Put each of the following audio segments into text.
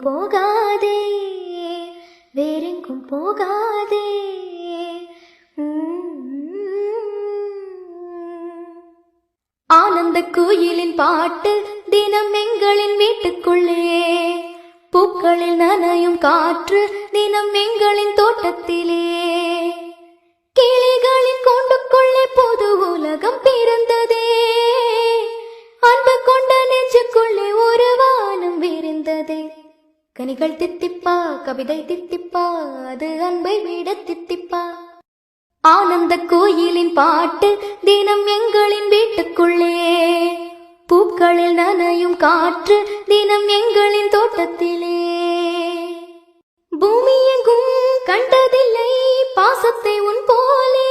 போகாதே, வேறெங்கும் போகாதே. ஆனந்த கோயிலின் பாட்டு தினம் எங்களின் வீட்டுக்குள்ளே, பூக்களில் நனையும் காற்று தினம் எங்களின் தோட்டத்திலே, கிளிகளின் கூண்டுக்குள்ளே புது உலகம் பிறந்ததே, அன்பு கொண்ட நெஞ்சுக்குள்ளே ஒரு வானம் விரிந்ததே. கனிகள் தித்திப்பா, கவிதை தித்திப்பா, அது அன்பை விட தித்திப்பா. ஆனந்த கோயிலின் பாட்டு தினம் எங்களின் வீட்டுக்குள்ளே, பூக்களில் நனையும் காற்று தினம் எங்களின் தோட்டத்திலே. பூமி எங்கும் கண்டதில்லை பாசத்தை உன் போலே,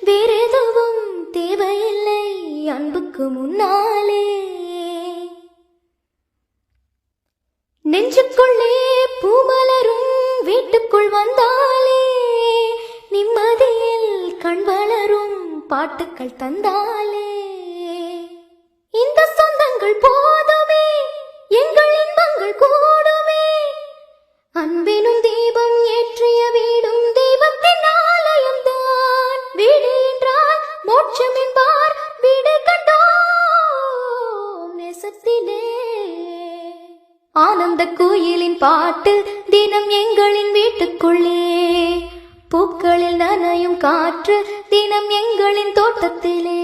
வேறெதுவும் தேவையில்லை அன்புக்கு முன்னாலே. நெஞ்சுக்குள்ளே பூமலரும் வீட்டுக்குள் வந்தாலே, நிம்மதியில் கண் வளரும் பாட்டுக்கள் தந்தாலே. இந்த சொந்தங்கள் போதுமே, எங்கள் இன்பங்கள் கூடுமே, அன்பினும் தீபம் ஏற்றிய வீடும் தெய்வத்தின் ஆலயம்தான். வீடு என்றால் மோட்சம் என்பார், வீடு கண்டோம் நேசத்திலே. ஆனந்த கோயிலின் பாட்டு தினம் எங்களின் வீட்டுக்குள்ளே, பூக்களில் நனையும் காற்று தினம் எங்களின் தோட்டத்திலே.